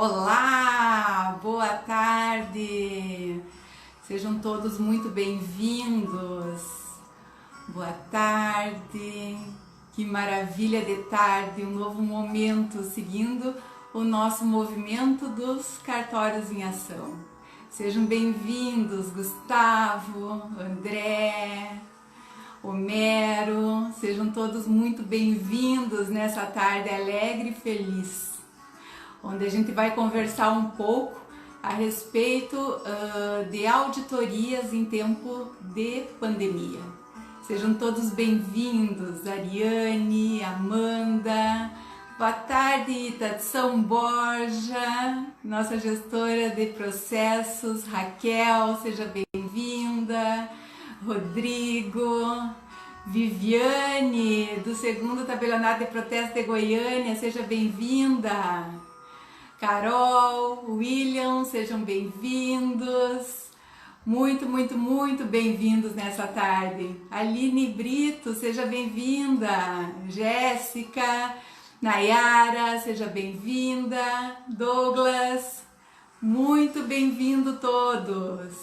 Olá, boa tarde. Sejam todos muito bem-vindos. Boa tarde. Que maravilha de tarde, um novo momento seguindo o nosso movimento dos cartórios em ação. Sejam bem-vindos, Gustavo, André, Homero, sejam todos muito bem-vindos nessa tarde alegre e feliz, onde a gente vai conversar um pouco a respeito de auditorias em tempo de pandemia. Sejam todos bem-vindos, Ariane, Amanda, boa tarde, Itatção Borja, nossa gestora de processos, Raquel, seja bem-vinda, Rodrigo, Viviane, do 2º Tabelionato de Protesto de Goiânia, seja bem-vinda. Carol, William, sejam bem-vindos. Muito, muito, muito bem-vindos nessa tarde. Aline Brito, seja bem-vinda. Jéssica, Nayara, seja bem-vinda. Douglas, muito bem-vindo todos.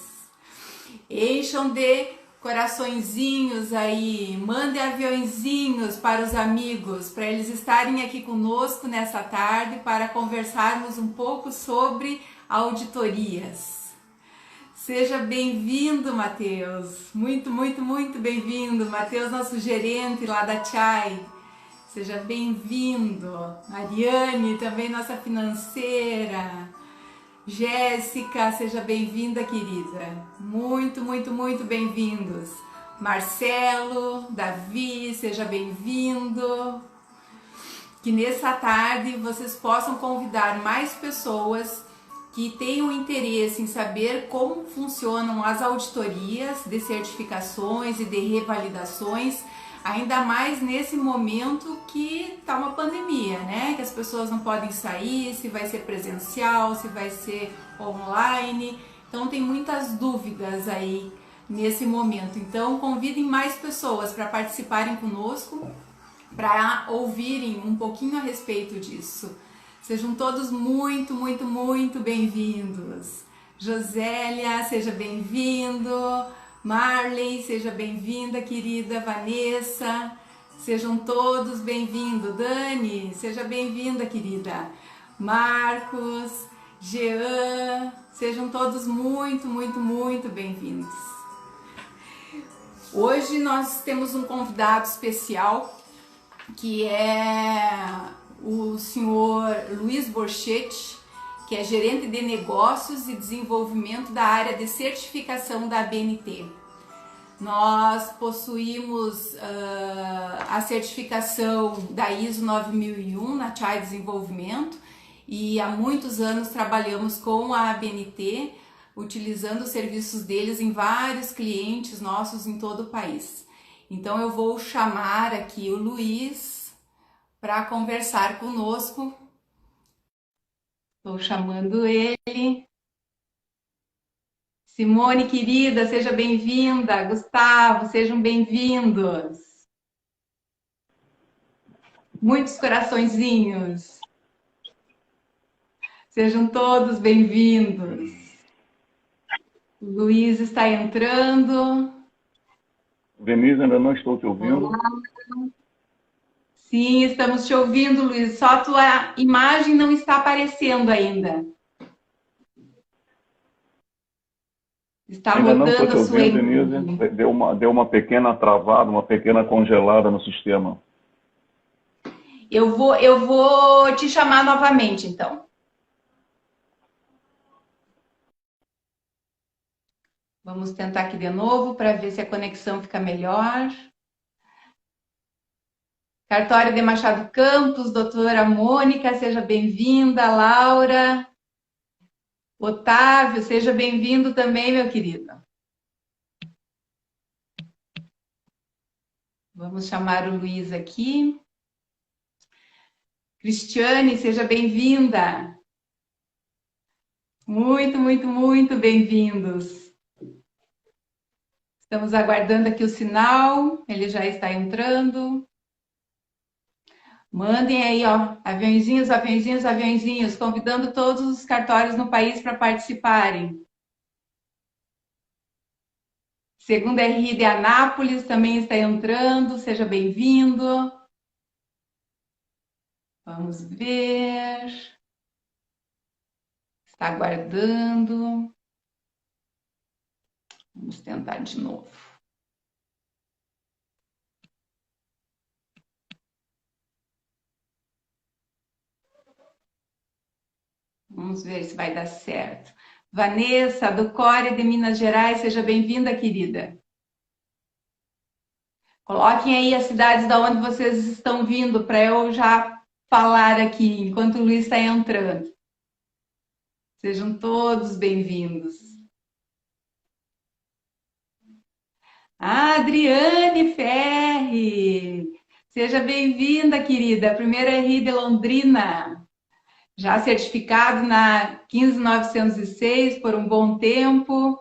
Encham de coraçõezinhos aí, mandem aviãozinhos para os amigos, para eles estarem aqui conosco nessa tarde para conversarmos um pouco sobre auditorias. Seja bem-vindo, Matheus, muito, muito, muito bem-vindo, Matheus, nosso gerente lá da Chai, seja bem-vindo. Ariane, também nossa financeira. Jéssica, seja bem-vinda, querida. Muito, muito, muito bem-vindos. Marcelo, Davi, seja bem-vindo. Que nessa tarde vocês possam convidar mais pessoas que tenham interesse em saber como funcionam as auditorias de certificações e de revalidações, ainda mais nesse momento que tá uma pandemia, né? Que as pessoas não podem sair, se vai ser presencial, se vai ser online. Então tem muitas dúvidas aí nesse momento. Então convidem mais pessoas para participarem conosco, para ouvirem um pouquinho a respeito disso. Sejam todos muito, muito, muito bem-vindos. Josélia, seja bem-vindo. Marley, seja bem-vinda, querida. Vanessa, sejam todos bem-vindos. Dani, seja bem-vinda, querida. Marcos, Jean, sejam todos muito, muito, muito bem-vindos. Hoje nós temos um convidado especial, que é o senhor Luiz Borchetti, que é gerente de negócios e desenvolvimento da área de certificação da ABNT. Nós possuímos a certificação da ISO 9001 na Chai Desenvolvimento e há muitos anos trabalhamos com a ABNT, utilizando os serviços deles em vários clientes nossos em todo o país. Então eu vou chamar aqui o Luiz para conversar conosco. Estou chamando ele. Simone, querida, seja bem-vinda. Gustavo, sejam bem-vindos. Muitos coraçõezinhos. Sejam todos bem-vindos. O Luiz está entrando. Denise, ainda não estou te ouvindo. Olá. Sim, estamos te ouvindo, Luiz. Só a tua imagem não está aparecendo ainda. Está Ainda não rodando estou te a sua ouvindo, imagem. Denise. Deu uma pequena travada, uma pequena congelada no sistema. Eu vou te chamar novamente, então. Vamos tentar aqui de novo para ver se a conexão fica melhor. Cartório de Machado Campos, doutora Mônica, seja bem-vinda. Laura, Otávio, seja bem-vindo também, meu querido. Vamos chamar o Luiz aqui. Cristiane, seja bem-vinda. Muito, muito, muito bem-vindos. Estamos aguardando aqui o sinal, ele já está entrando. Mandem aí, ó, aviãozinhos, aviãozinhos, aviãozinhos, convidando todos os cartórios no país para participarem. Segundo RI de Anápolis também está entrando, seja bem-vindo. Vamos ver. Está aguardando. Vamos tentar de novo. Vamos ver se vai dar certo. Vanessa, do Core de Minas Gerais, seja bem-vinda, querida. Coloquem aí as cidades da onde vocês estão vindo para eu já falar aqui enquanto o Luiz está entrando. Sejam todos bem-vindos. Adriane Ferri, seja bem-vinda, querida. Primeira RI de Londrina. Já certificado na 15906 por um bom tempo,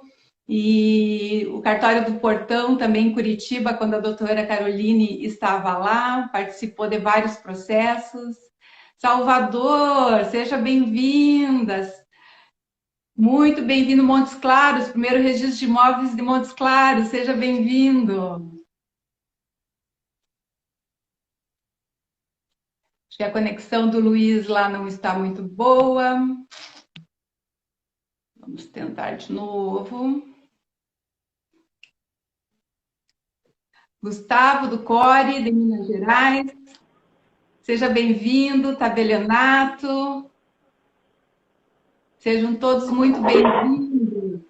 e o cartório do Portão também em Curitiba, quando a doutora Caroline estava lá, participou de vários processos. Salvador, seja bem-vindas. Muito bem-vindo, Montes Claros, primeiro registro de imóveis de Montes Claros, seja bem-vindo. Acho que a conexão do Luiz lá não está muito boa. Vamos tentar de novo. Gustavo, do Core, de Minas Gerais. Seja bem-vindo, Tabelionato. Sejam todos muito bem-vindos.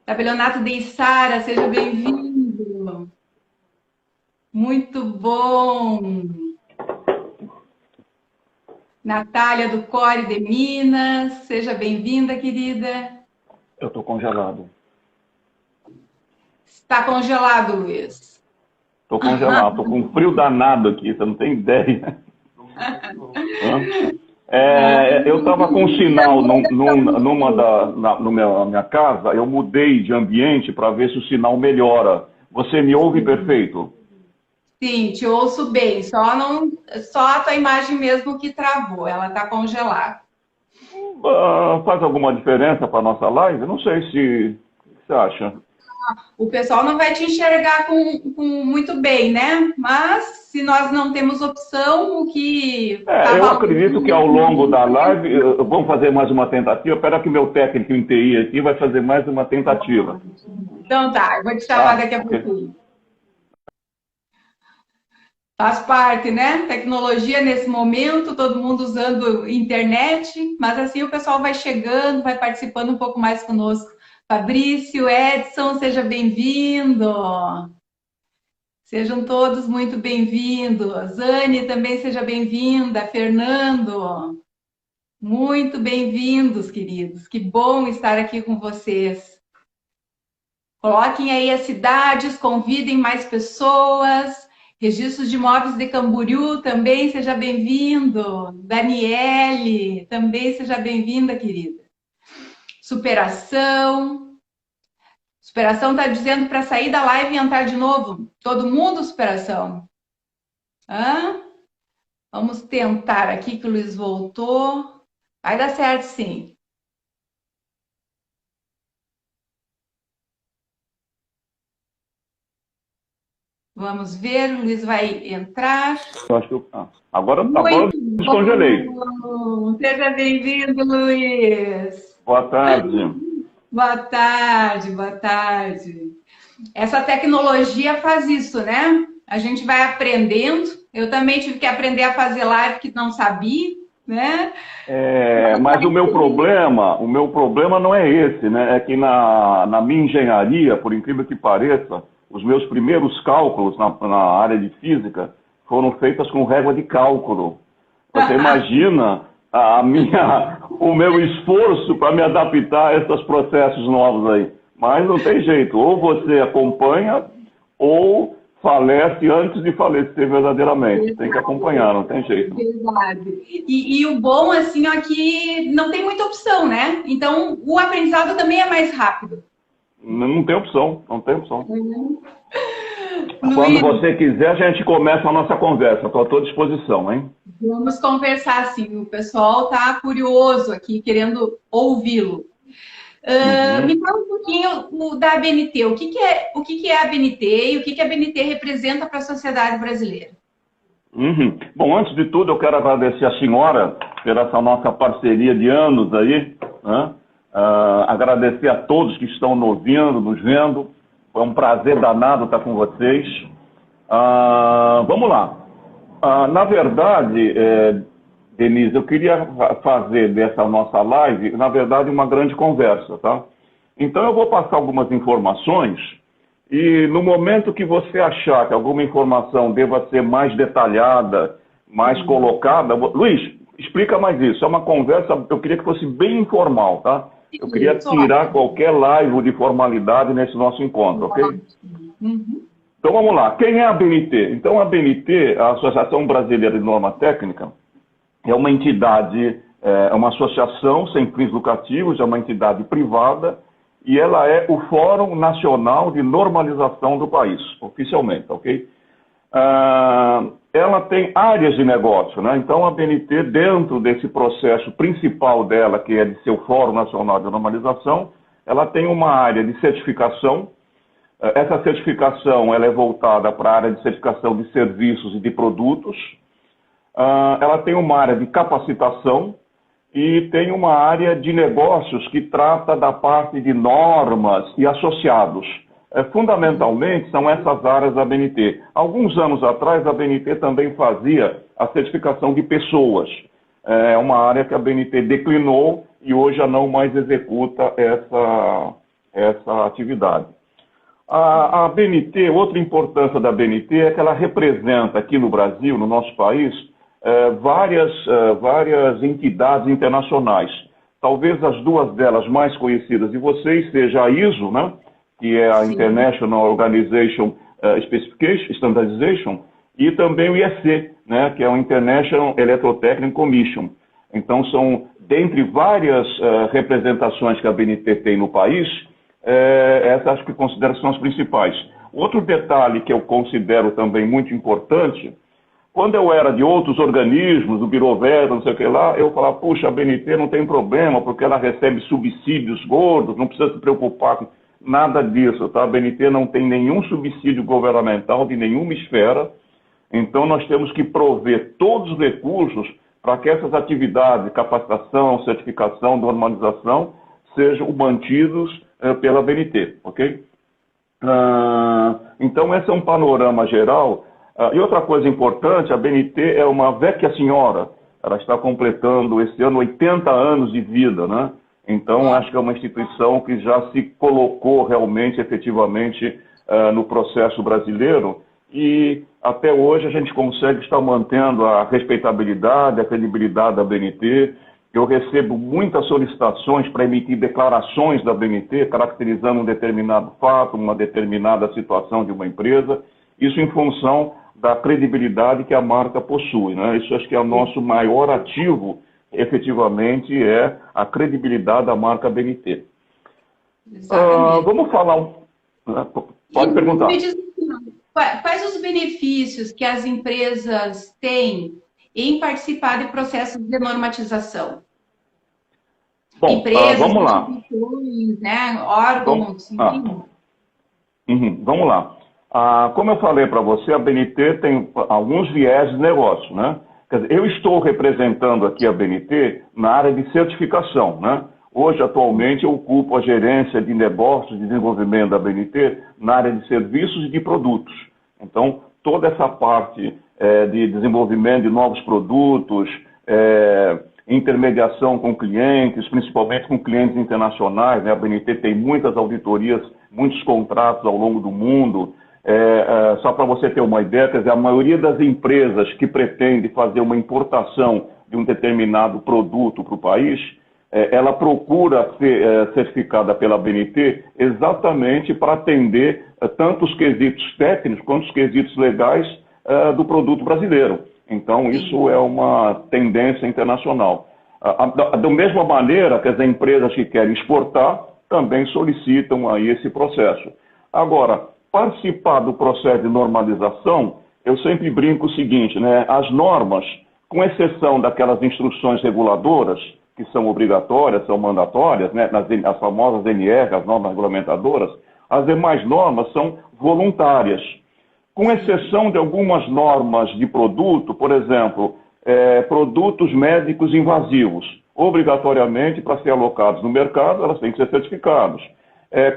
Tabelionato de Içara, seja bem-vindo. Muito bom. Natália, do Core de Minas, seja bem-vinda, querida. Eu estou congelado. Está congelado, Luiz. Estou congelado, estou com um frio danado aqui, você não tem ideia. Eu estava com um sinal na minha casa, eu mudei de ambiente para ver se o sinal melhora. Você me ouve perfeito? Sim, te ouço bem, só a tua imagem mesmo que travou, ela está congelada. Faz alguma diferença para a nossa live? Não sei se... O que você acha? O pessoal não vai te enxergar muito bem, né? Mas se nós não temos opção, o que... eu acredito que ao longo da live, vamos fazer mais uma tentativa. Espera que meu técnico em TI aqui vai fazer mais uma tentativa. Então tá, eu vou te chamar daqui a pouquinho. Faz parte, né? Tecnologia nesse momento, todo mundo usando internet, mas assim o pessoal vai chegando, vai participando um pouco mais conosco. Fabrício, Edson, seja bem-vindo. Sejam todos muito bem-vindos. Anne também seja bem-vinda. Fernando, muito bem-vindos, queridos. Que bom estar aqui com vocês. Coloquem aí as cidades, convidem mais pessoas. Registros de imóveis de Camboriú, também seja bem-vindo. Daniele, também seja bem-vinda, querida. Superação. Superação está dizendo para sair da live e entrar de novo. Todo mundo, superação? Vamos tentar aqui que o Luiz voltou. Vai dar certo, sim. Vamos ver, o Luiz vai entrar. Eu acho que agora eu descongelei. Seja bem-vindo, Luiz. Boa tarde. Boa tarde, boa tarde. Essa tecnologia faz isso, né? A gente vai aprendendo. Eu também tive que aprender a fazer live que não sabia, né? Mas o meu problema não é esse, né? É que na minha engenharia, por incrível que pareça, os meus primeiros cálculos na área de física foram feitos com régua de cálculo. Você imagina o meu esforço para me adaptar a esses processos novos aí. Mas não tem jeito, ou você acompanha ou falece antes de falecer verdadeiramente. Tem que acompanhar, não tem jeito. Verdade. E o bom, assim, é que não tem muita opção, né? Então, o aprendizado também é mais rápido. Não tem opção, não tem opção. Quando você quiser, a gente começa a nossa conversa. Estou à tua disposição, hein? Vamos conversar, sim. O pessoal está curioso aqui, querendo ouvi-lo. Me fala um pouquinho da ABNT. O que é a ABNT e o que a ABNT representa para a sociedade brasileira? Bom, antes de tudo, eu quero agradecer a senhora por essa nossa parceria de anos aí, né? Agradecer a todos que estão nos ouvindo, nos vendo. Foi um prazer danado estar com vocês. Vamos lá. Na verdade, Denise, eu queria fazer dessa nossa live, na verdade, uma grande conversa, tá? Então, eu vou passar algumas informações e no momento que você achar que alguma informação deva ser mais detalhada, mais colocada... Luiz, explica mais isso. É uma conversa, eu queria que fosse bem informal, tá? Eu queria tirar qualquer live de formalidade nesse nosso encontro, ok? Então vamos lá. Quem é a ABNT? Então a ABNT, a Associação Brasileira de Norma Técnica, é uma entidade, é uma associação sem fins lucrativos, é uma entidade privada e ela é o Fórum Nacional de Normalização do país, oficialmente, ok? Ela tem áreas de negócio, né? Então a ABNT, dentro desse processo principal dela, que é de ser o Fórum Nacional de Normalização, ela tem uma área de certificação. Essa certificação ela é voltada para a área de certificação de serviços e de produtos. Ela tem uma área de capacitação e tem uma área de negócios que trata da parte de normas e associados. Fundamentalmente, são essas áreas da ABNT. Alguns anos atrás, a ABNT também fazia a certificação de pessoas. É uma área que a ABNT declinou e hoje já não mais executa essa atividade. A ABNT, outra importância da ABNT é que ela representa aqui no Brasil, no nosso país, várias entidades internacionais. Talvez as duas delas mais conhecidas de vocês seja a ISO, né? Que é a International Organization Specification, Standardization, e também o IEC, né, que é o International Electrotechnical Commission. Então, são, dentre várias representações que a ABNT tem no país, essas acho que considero são as principais. Outro detalhe que eu considero também muito importante, quando eu era de outros organismos, do Bureau Veritas, não sei o que lá, eu falava, puxa, a ABNT não tem problema, porque ela recebe subsídios gordos, não precisa se preocupar com nada disso, tá? A ABNT não tem nenhum subsídio governamental de nenhuma esfera, então nós temos que prover todos os recursos para que essas atividades de capacitação, certificação, normalização sejam mantidos pela ABNT, ok? Então esse é um panorama geral. E outra coisa importante, a ABNT é uma vecchia senhora, ela está completando esse ano 80 anos de vida, né? Então, acho que é uma instituição que já se colocou realmente, efetivamente, no processo brasileiro e até hoje a gente consegue estar mantendo a respeitabilidade, a credibilidade da ABNT. Eu recebo muitas solicitações para emitir declarações da ABNT, caracterizando um determinado fato, uma determinada situação de uma empresa, isso em função da credibilidade que a marca possui, né? Isso acho que é o nosso maior ativo, efetivamente, é a credibilidade da marca ABNT. Vamos falar... Pode perguntar. Me diz, quais os benefícios que as empresas têm em participar de processos de normatização? Bom, empresas, vamos lá. Né, órgãos, vamos lá. Como eu falei para você, a ABNT tem alguns viés de negócio, né? Quer dizer, eu estou representando aqui a ABNT na área de certificação, né? Hoje, atualmente, eu ocupo a gerência de negócios de desenvolvimento da ABNT na área de serviços e de produtos. Então, toda essa parte de desenvolvimento de novos produtos, intermediação com clientes, principalmente com clientes internacionais, né? A ABNT tem muitas auditorias, muitos contratos ao longo do mundo. Só para você ter uma ideia, quer dizer, a maioria das empresas que pretende fazer uma importação de um determinado produto para o país, ela procura ser certificada pela ABNT exatamente para atender tanto os quesitos técnicos quanto os quesitos legais do produto brasileiro. Então, isso é uma tendência internacional. Da mesma maneira que as empresas que querem exportar também solicitam aí esse processo. Agora, participar do processo de normalização, eu sempre brinco o seguinte, né? As normas, com exceção daquelas instruções reguladoras, que são obrigatórias, são mandatórias, né? As famosas NR, as normas regulamentadoras, as demais normas são voluntárias. Com exceção de algumas normas de produto, por exemplo, produtos médicos invasivos, obrigatoriamente, para ser alocados no mercado, elas têm que ser certificados.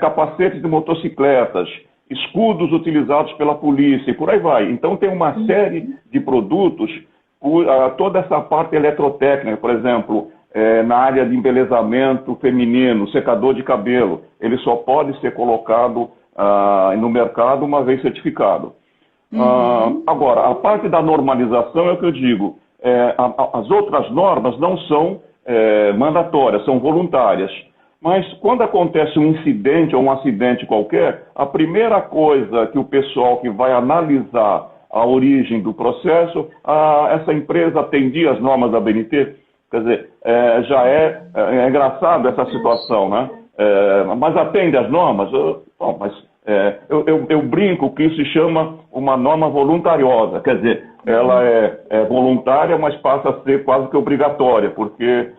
Capacetes de motocicletas, escudos utilizados pela polícia e por aí vai. Então tem uma série de produtos, toda essa parte eletrotécnica, por exemplo, na área de embelezamento feminino, secador de cabelo, ele só pode ser colocado no mercado uma vez certificado. Agora, a parte da normalização é o que eu digo, as outras normas não são mandatórias, são voluntárias. Mas quando acontece um incidente ou um acidente qualquer, a primeira coisa que o pessoal que vai analisar a origem do processo, essa empresa atendia as normas da BNT? Quer dizer, já é engraçado essa situação, né? Mas atende às normas? Eu brinco que isso se chama uma norma voluntariosa, quer dizer, ela é voluntária, mas passa a ser quase que obrigatória, porque...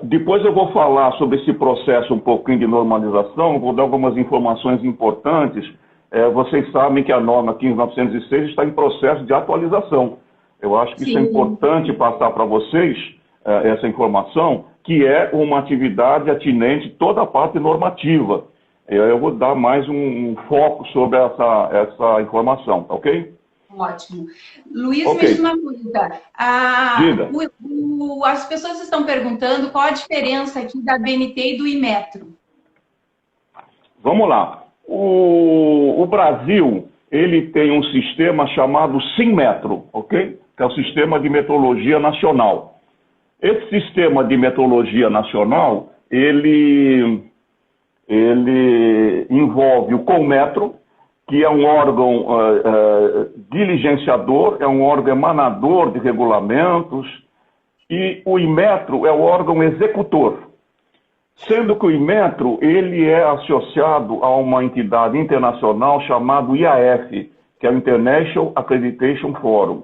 depois eu vou falar sobre esse processo um pouquinho de normalização, vou dar algumas informações importantes. Vocês sabem que a norma 15906 está em processo de atualização. Eu acho que isso é importante passar para vocês, essa informação, que é uma atividade atinente toda a parte normativa. Eu vou dar mais um foco sobre essa informação, tá ok? Ótimo. Luiz, me diz uma coisa. Diga. As pessoas estão perguntando qual a diferença aqui da BNT e do Inmetro. Vamos lá. O Brasil, ele tem um sistema chamado Sinmetro, ok? Que é o Sistema de Metrologia Nacional. Esse Sistema de Metrologia Nacional, ele envolve o Conmetro, que é um órgão diligenciador, é um órgão emanador de regulamentos, e o Inmetro é o órgão executor. Sendo que o Inmetro, ele é associado a uma entidade internacional chamada IAF, que é o International Accreditation Forum.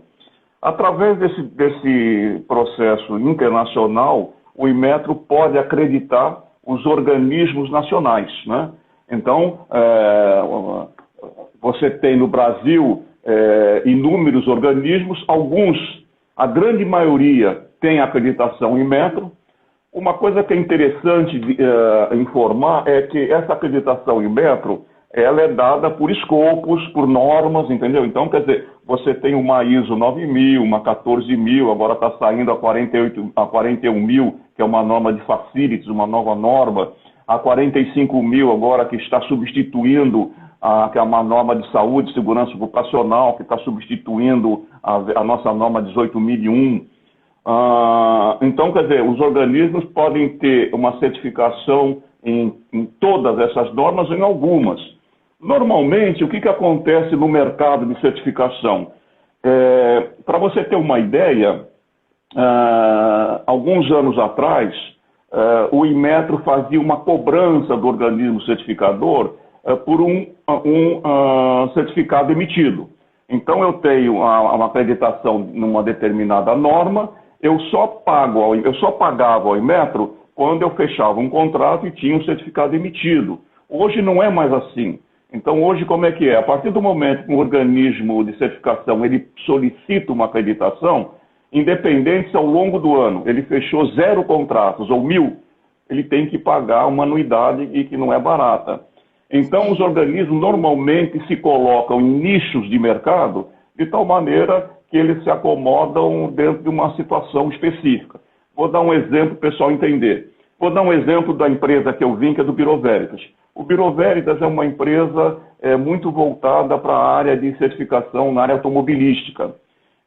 Através desse processo internacional, o Inmetro pode acreditar os organismos nacionais, né? Então, você tem no Brasil inúmeros organismos, a grande maioria tem acreditação em Inmetro. Uma coisa que é interessante informar é que essa acreditação em Inmetro, ela é dada por escopos, por normas, entendeu? Então, quer dizer, você tem uma ISO 9000, uma 14000, agora está saindo a 41000, que é uma norma de facilities, uma nova norma, a 45000 agora que está substituindo que é uma norma de saúde e segurança ocupacional, que está substituindo a nossa norma 18001. Então, quer dizer, os organismos podem ter uma certificação em todas essas normas ou em algumas. Normalmente, o que acontece no mercado de certificação? Para você ter uma ideia, alguns anos atrás, o Inmetro fazia uma cobrança do organismo certificador por um certificado emitido. Então, eu tenho uma acreditação numa determinada norma, eu só pagava ao Inmetro quando eu fechava um contrato e tinha um certificado emitido. Hoje não é mais assim. Então, hoje como é que é? A partir do momento que um organismo de certificação ele solicita uma acreditação, independente se ao longo do ano ele fechou 0 contratos ou 1000, ele tem que pagar uma anuidade e que não é barata. Então, os organismos normalmente se colocam em nichos de mercado de tal maneira que eles se acomodam dentro de uma situação específica. Vou dar um exemplo para o pessoal entender. Vou dar um exemplo da empresa que eu vim, que é do Bureau Veritas. O Bureau Veritas é uma empresa muito voltada para a área de certificação na área automobilística.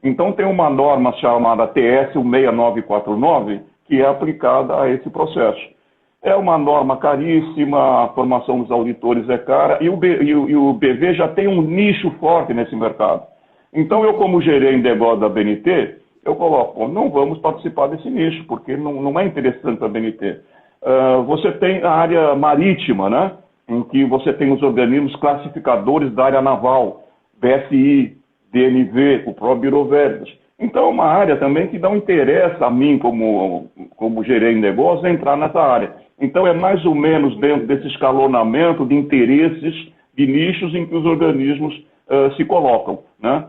Então, tem uma norma chamada TS 16949, que é aplicada a esse processo. É uma norma caríssima, a formação dos auditores é cara, e o BV já tem um nicho forte nesse mercado. Então, eu como gerente de negócio da BNT, eu coloco, não vamos participar desse nicho, porque não é interessante para a BNT. Você tem a área marítima, né? em que você tem os organismos classificadores da área naval, BSI, DNV, o próprio Bureau Veritas. Então, é uma área também que não interessa a mim, como gerente de negócios, entrar nessa área. Então, é mais ou menos dentro desse escalonamento de interesses, de nichos em que os organismos se colocam, né?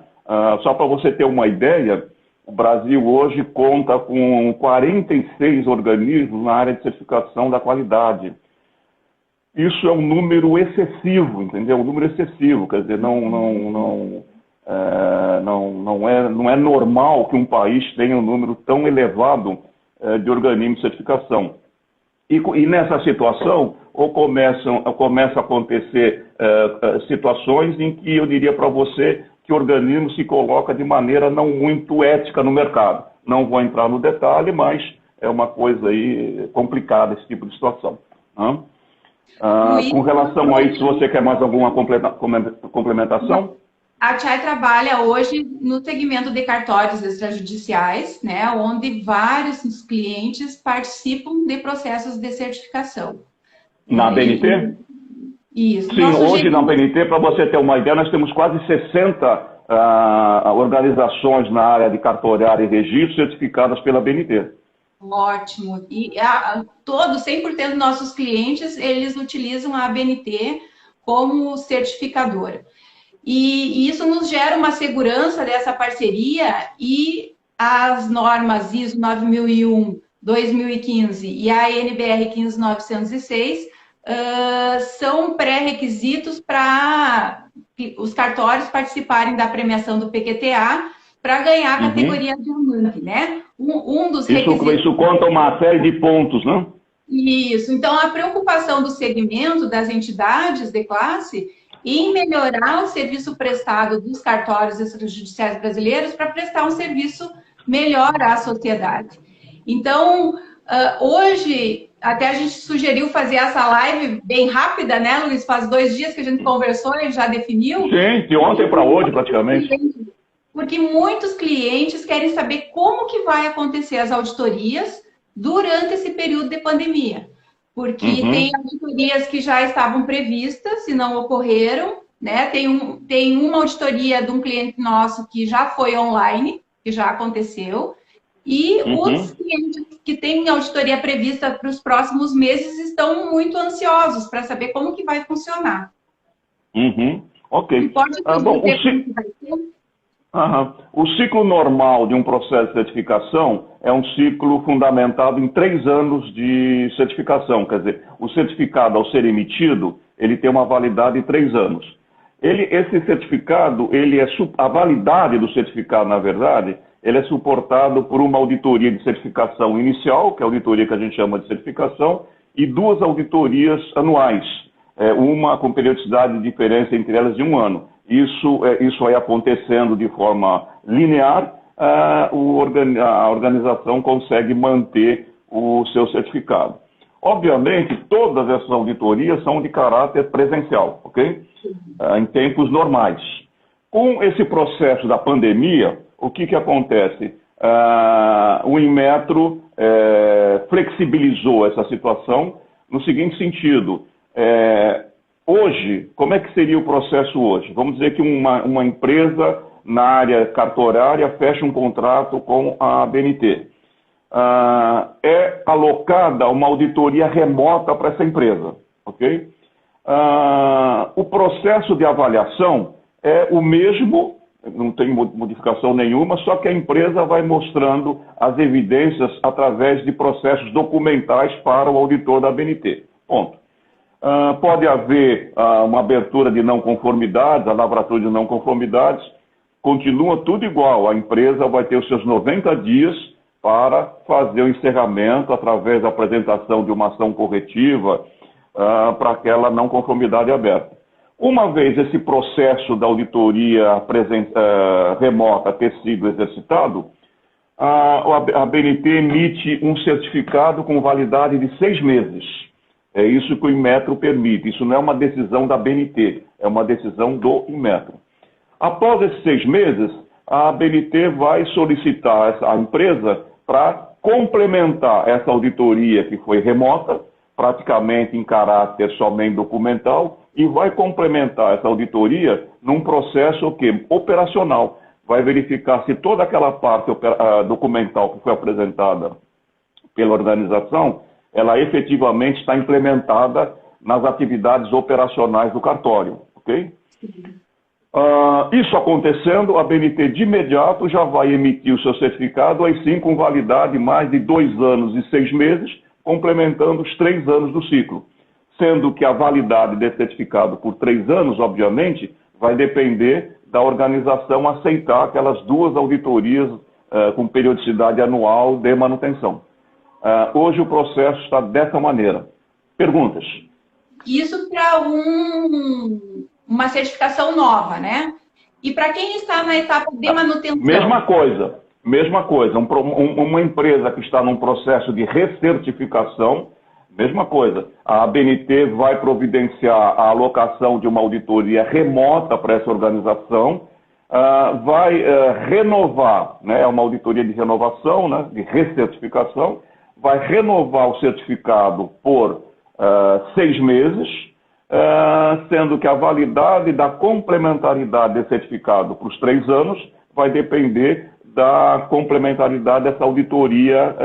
Só para você ter uma ideia, o Brasil hoje conta com 46 organismos na área de certificação da qualidade. Isso é um número excessivo, entendeu? Um número excessivo, quer dizer, não é normal que um país tenha um número tão elevado de organismos de certificação. E nessa situação, começa a acontecer situações em que eu diria para você que o organismo se coloca de maneira não muito ética no mercado. Não vou entrar no detalhe, mas é uma coisa aí complicada esse tipo de situação. Né? Com relação a isso, você quer mais alguma complementação? A TCHAI trabalha hoje no segmento de cartórios extrajudiciais, né, onde vários clientes participam de processos de certificação. Na BNT? Isso. Sim, hoje na BNT, para você ter uma ideia, nós temos quase 60 organizações na área de cartorário e registro certificadas pela BNT. Ótimo. E todos, 100% dos nossos clientes, eles utilizam a ABNT como certificadora. E isso nos gera uma segurança dessa parceria e as normas ISO 9001, 2015 e a NBR 15906 são pré-requisitos para os cartórios participarem da premiação do PQTA para ganhar a categoria diamante, né? Um dos requisitos... Isso conta uma série de pontos, né? Isso. Então, a preocupação do segmento, das entidades de classe, em melhorar o serviço prestado dos cartórios extrajudiciais brasileiros para prestar um serviço melhor à sociedade. Então, hoje, até a gente sugeriu fazer essa live bem rápida, né, Luiz? Faz 2 dias que a gente conversou e já definiu. Sim, de ontem para hoje, praticamente. Porque muitos clientes querem saber como que vai acontecer as auditorias durante esse período de pandemia. Porque tem auditorias que já estavam previstas e não ocorreram, né? Tem uma auditoria de um cliente nosso que já foi online, que já aconteceu, e os clientes que têm auditoria prevista para os próximos meses estão muito ansiosos para saber como que vai funcionar. Ok. Pode O ciclo normal de um processo de certificação é um ciclo fundamentado em 3 anos de certificação. Quer dizer, o certificado, ao ser emitido, ele tem uma validade de 3 anos. Esse certificado, a validade do certificado, na verdade, ele é suportado por uma auditoria de certificação inicial, que é a auditoria que a gente chama de certificação, e 2 auditorias anuais, uma com periodicidade de diferença entre elas de 1 ano. Isso aí acontecendo de forma linear, a organização consegue manter o seu certificado. Obviamente, todas essas auditorias são de caráter presencial, ok? Em tempos normais. Com esse processo da pandemia, o que acontece? O Inmetro flexibilizou essa situação no seguinte sentido. Hoje, como é que seria o processo hoje? Vamos dizer que uma empresa na área cartorária fecha um contrato com a BNT. É alocada uma auditoria remota para essa empresa, ok? O processo de avaliação é o mesmo, não tem modificação nenhuma, só que a empresa vai mostrando as evidências através de processos documentais para o auditor da BNT. Ponto. Pode haver uma abertura de não conformidades, a lavratura de não conformidades, continua tudo igual, a empresa vai ter os seus 90 dias para fazer o encerramento através da apresentação de uma ação corretiva para aquela não conformidade aberta. Uma vez esse processo da auditoria remota ter sido exercitado, a BNT emite um certificado com validade de 6 meses. É isso que o Inmetro permite. Isso não é uma decisão da BNT, é uma decisão do Inmetro. Após esses 6 meses, a BNT vai solicitar à empresa para complementar essa auditoria que foi remota praticamente em caráter somente documental, e vai complementar essa auditoria num processo operacional. Vai verificar se toda aquela parte documental que foi apresentada pela organização, ela efetivamente está implementada nas atividades operacionais do cartório, ok? Isso acontecendo, a BNT de imediato já vai emitir o seu certificado, aí sim com validade mais de 2 anos e 6 meses, complementando os 3 anos do ciclo. Sendo que a validade desse certificado por 3 anos, obviamente, vai depender da organização aceitar aquelas 2 auditorias com periodicidade anual de manutenção. Hoje o processo está dessa maneira. Perguntas? Isso para uma certificação nova, né? E para quem está na etapa de manutenção? Mesma coisa. Uma empresa que está num processo de recertificação, mesma coisa. A ABNT vai providenciar a alocação de uma auditoria remota para essa organização, vai renovar, né, é uma auditoria de renovação, né, de recertificação, vai renovar o certificado por 6 meses, sendo que a validade da complementaridade desse certificado para os 3 anos vai depender da complementaridade dessa auditoria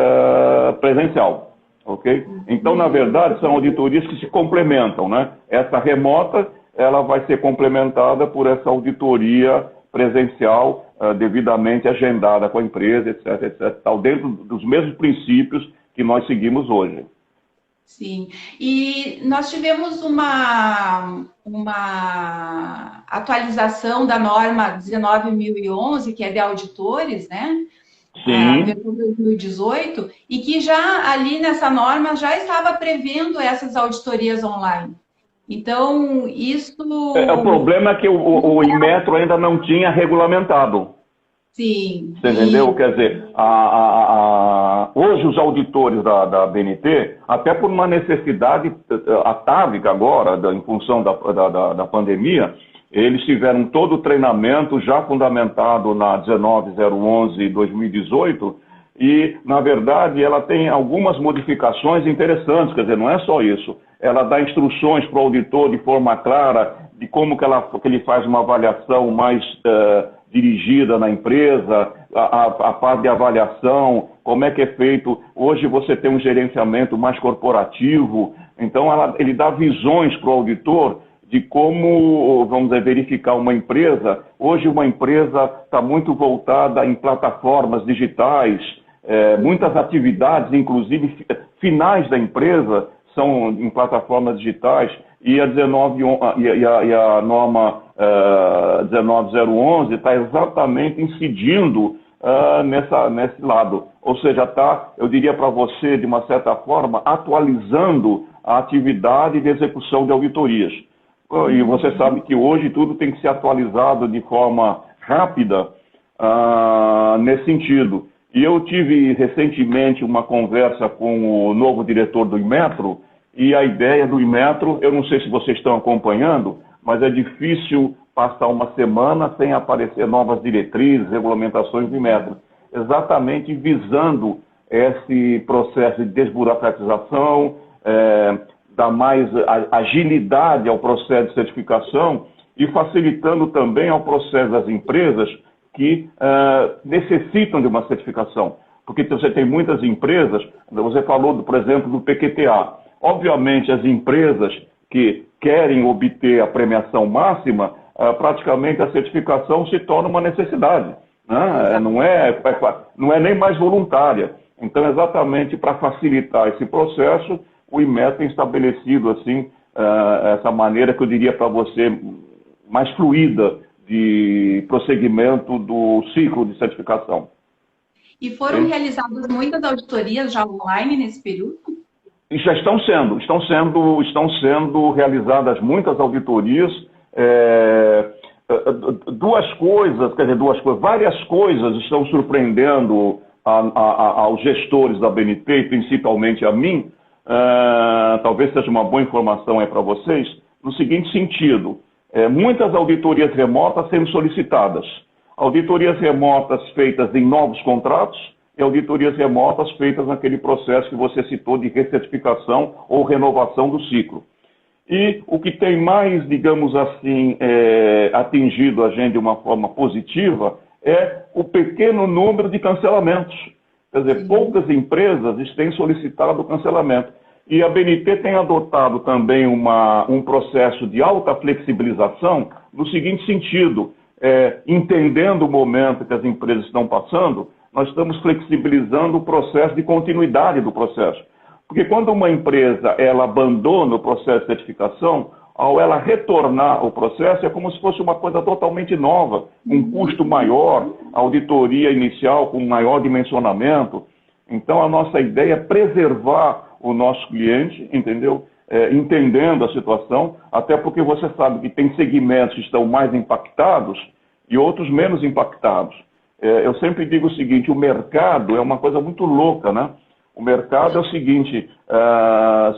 presencial, ok? Então, na verdade, são auditorias que se complementam, né? Essa remota, ela vai ser complementada por essa auditoria presencial devidamente agendada com a empresa, etc, etc, tal, dentro dos mesmos princípios que nós seguimos hoje. Sim, e nós tivemos uma atualização da norma 19.011, que é de auditores, né? Sim. Versão 2018, e que já ali nessa norma já estava prevendo essas auditorias online. Então, isso... O problema é que o Inmetro ainda não tinha regulamentado. Sim. Você entendeu? Quer dizer, hoje os auditores da BNT, até por uma necessidade atávica agora, em função da pandemia, eles tiveram todo o treinamento já fundamentado na 19.011/2018 e, na verdade, ela tem algumas modificações interessantes, quer dizer, não é só isso. Ela dá instruções para o auditor de forma clara de como que ele faz uma avaliação mais dirigida na empresa, a parte de avaliação, como é que é feito. Hoje você tem um gerenciamento mais corporativo, então ele dá visões para o auditor de como, vamos dizer, verificar uma empresa. Hoje uma empresa está muito voltada em plataformas digitais, muitas atividades, inclusive finais da empresa, são em plataformas digitais, e a norma 19.011 está exatamente incidindo nesse lado. Ou seja, está, eu diria para você, de uma certa forma, atualizando a atividade de execução de auditorias. E você sabe que hoje tudo tem que ser atualizado de forma rápida nesse sentido. E eu tive recentemente uma conversa com o novo diretor do Inmetro, e a ideia do Inmetro, eu não sei se vocês estão acompanhando, mas é difícil passar uma semana sem aparecer novas diretrizes, regulamentações do Inmetro, exatamente visando esse processo de desburocratização, dar mais agilidade ao processo de certificação e facilitando também ao processo das empresas que necessitam de uma certificação. Porque você tem muitas empresas, você falou, por exemplo, do PQTA. Obviamente, as empresas que querem obter a premiação máxima, praticamente a certificação se torna uma necessidade, né? Não é nem mais voluntária. Então, exatamente para facilitar esse processo, o Inmetro tem estabelecido assim, essa maneira que eu diria para você mais fluida de prosseguimento do ciclo de certificação. E foram realizadas muitas auditorias já online nesse período? E já estão sendo realizadas muitas auditorias. Várias coisas estão surpreendendo aos gestores da BNT, e principalmente a mim. Talvez seja uma boa informação aí para vocês, no seguinte sentido: muitas auditorias remotas sendo solicitadas. Auditorias remotas feitas em novos contratos, e auditorias remotas feitas naquele processo que você citou de recertificação ou renovação do ciclo. E o que tem mais, digamos assim, atingido a gente de uma forma positiva é o pequeno número de cancelamentos. Quer dizer, poucas empresas têm solicitado cancelamento. E a BNT tem adotado também um processo de alta flexibilização no seguinte sentido, entendendo o momento que as empresas estão passando, nós estamos flexibilizando o processo de continuidade do processo. Porque quando uma empresa ela abandona o processo de certificação, ao ela retornar ao processo, é como se fosse uma coisa totalmente nova, um custo maior, auditoria inicial com maior dimensionamento. Então, a nossa ideia é preservar o nosso cliente, entendeu? Entendendo a situação, até porque você sabe que tem segmentos que estão mais impactados e outros menos impactados. Eu sempre digo o seguinte, o mercado é uma coisa muito louca, né? O mercado é o seguinte,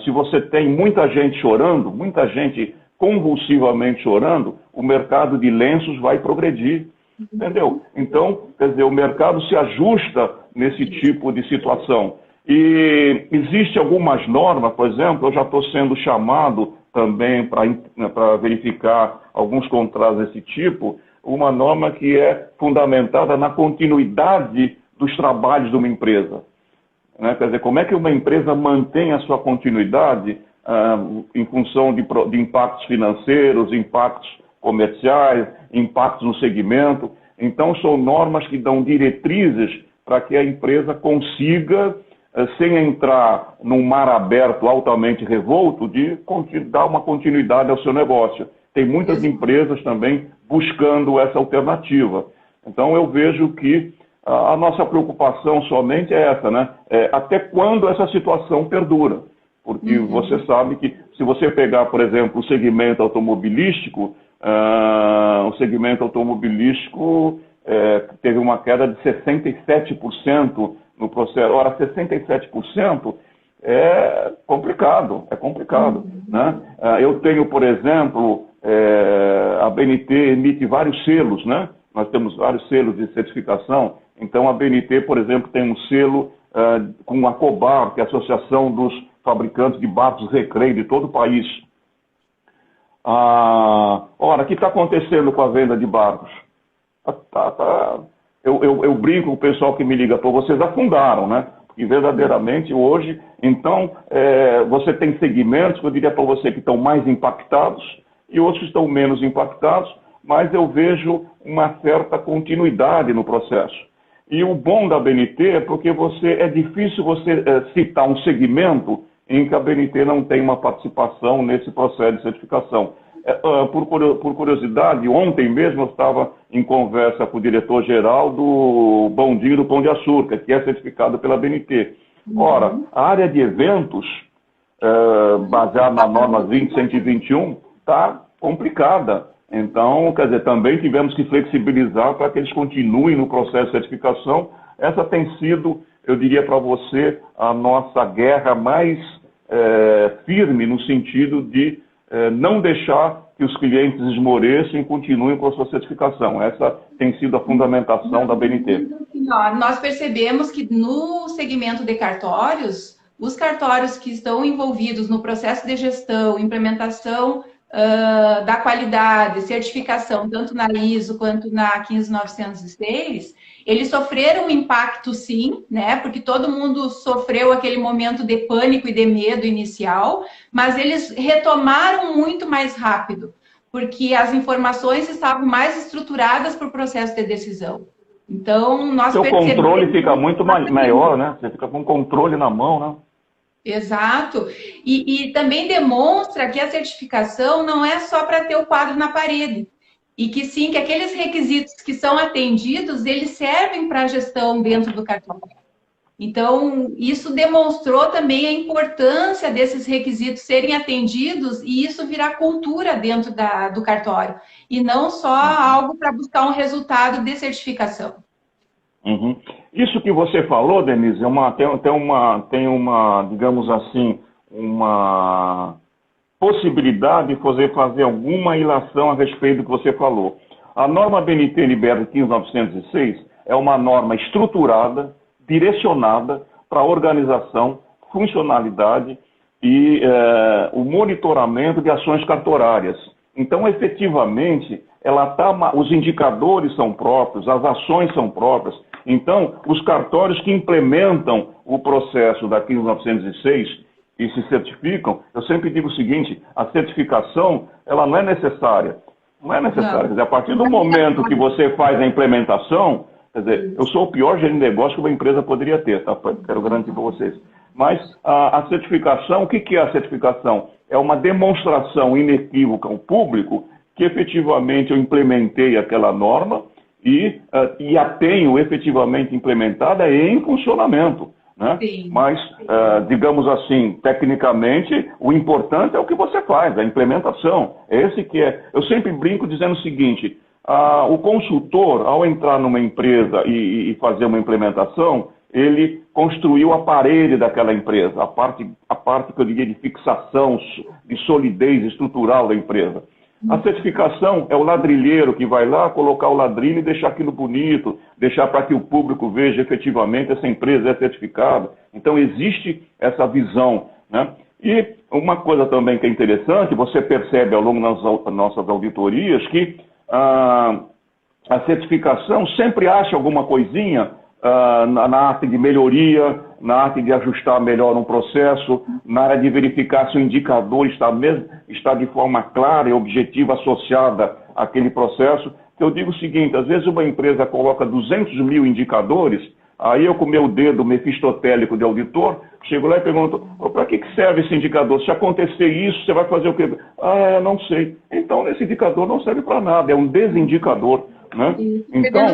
se você tem muita gente chorando, muita gente convulsivamente chorando, o mercado de lenços vai progredir, entendeu? Então, quer dizer, o mercado se ajusta nesse tipo de situação. E existe algumas normas, por exemplo, eu já estou sendo chamado também para verificar alguns contratos desse tipo, uma norma que é fundamentada na continuidade dos trabalhos de uma empresa. Né? Quer dizer, como é que uma empresa mantém a sua continuidade em função de impactos financeiros, impactos comerciais, impactos no segmento. Então, são normas que dão diretrizes para que a empresa consiga, sem entrar num mar aberto altamente revolto, de dar uma continuidade ao seu negócio. Tem muitas empresas também buscando essa alternativa. Então, eu vejo que a nossa preocupação somente é essa, né? Até quando essa situação perdura? Porque você sabe que, se você pegar, por exemplo, o segmento automobilístico, teve uma queda de 67% no processo. Ora, 67% é complicado, né? Eu tenho, por exemplo, a BNT emite vários selos, né? Nós temos vários selos de certificação. Então, a BNT, por exemplo, tem um selo com a Cobar, que é a Associação dos Fabricantes de Barcos Recreio de todo o país. Ora, o que está acontecendo com a venda de barcos? Eu brinco com o pessoal que me liga, vocês afundaram, né? Porque verdadeiramente hoje, então, você tem segmentos que eu diria para você que estão mais impactados e outros que estão menos impactados, mas eu vejo uma certa continuidade no processo. E o bom da BNT é porque é difícil você citar um segmento em que a BNT não tem uma participação nesse processo de certificação. Por curiosidade, ontem mesmo eu estava em conversa com o diretor-geral do Bondinho do Pão de Açúcar, que é certificado pela BNT. Ora, a área de eventos, baseada na norma 20121, está complicada. Então, quer dizer, também tivemos que flexibilizar para que eles continuem no processo de certificação. Essa tem sido, eu diria para você, a nossa guerra mais firme no sentido de não deixar que os clientes esmoreçam e continuem com a sua certificação. Essa tem sido a fundamentação da BNT. Nós percebemos que no segmento de cartórios, os cartórios que estão envolvidos no processo de gestão, implementação da qualidade, certificação, tanto na ISO quanto na 15906, eles sofreram um impacto sim, né? Porque todo mundo sofreu aquele momento de pânico e de medo inicial, mas eles retomaram muito mais rápido, porque as informações estavam mais estruturadas para o processo de decisão. Então, nós percebemos... O controle fica muito maior, né? Você fica com o controle na mão, né? Exato. E também demonstra que a certificação não é só para ter o quadro na parede. E que sim, que aqueles requisitos que são atendidos, eles servem para a gestão dentro do cartório. Então, isso demonstrou também a importância desses requisitos serem atendidos e isso virar cultura dentro do cartório. E não só algo para buscar um resultado de certificação. Uhum. Isso que você falou, Denise, tem uma, digamos assim, uma possibilidade de fazer alguma ilação a respeito do que você falou. A norma BNT Libera 15906 é uma norma estruturada, direcionada para a organização, funcionalidade e o monitoramento de ações cartorárias. Então, efetivamente, os indicadores são próprios, as ações são próprias. Então, os cartórios que implementam o processo da 15906 e se certificam, eu sempre digo o seguinte, a certificação, ela não é necessária. Não é necessária. Quer dizer, a partir do momento que você faz a implementação, quer dizer, eu sou o pior gerente de negócio que uma empresa poderia ter, tá? Quero garantir para vocês. Mas a certificação, o que é a certificação? É uma demonstração inequívoca ao público que efetivamente eu implementei aquela norma e a tenho efetivamente implementada em funcionamento. Né? Mas, digamos assim, tecnicamente, o importante é o que você faz, a implementação. Esse que é. Eu sempre brinco dizendo o seguinte, o consultor, ao entrar numa empresa e fazer uma implementação, ele construiu a parede daquela empresa, a parte que eu diria de fixação, de solidez estrutural da empresa. A certificação é o ladrilheiro que vai lá colocar o ladrilho e deixar aquilo bonito, deixar para que o público veja efetivamente essa empresa é certificada. Então existe essa visão, né? E uma coisa também que é interessante, você percebe ao longo das nossas auditorias que a certificação sempre acha alguma coisinha na arte de melhoria, na arte de ajustar melhor um processo, na área de verificar se o indicador está de forma clara e objetiva associada àquele processo. Eu digo o seguinte, às vezes uma empresa coloca 200 mil indicadores, aí eu com meu dedo mefistotélico de auditor, chego lá e pergunto, para que serve esse indicador? Se acontecer isso, você vai fazer o quê? Eu não sei. Então, esse indicador não serve para nada, é um desindicador. Né? Então,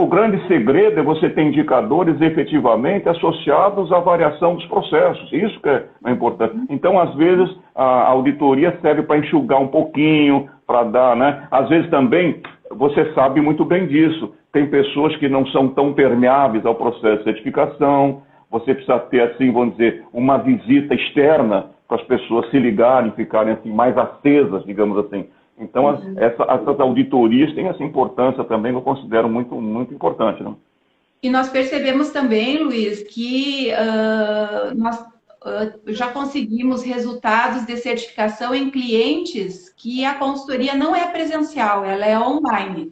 o grande segredo é você ter indicadores efetivamente associados à variação dos processos. Isso que é importante. Então, às vezes, a auditoria serve para enxugar um pouquinho, para dar, né? Às vezes também, você sabe muito bem disso, tem pessoas que não são tão permeáveis ao processo de certificação, você precisa ter, assim, vamos dizer, uma visita externa para as pessoas se ligarem, ficarem assim, mais acesas, digamos assim. Então, essas auditorias têm essa importância também, eu considero muito, muito importante. Né? E nós percebemos também, Luiz, que nós já conseguimos resultados de certificação em clientes que a consultoria não é presencial, ela é online.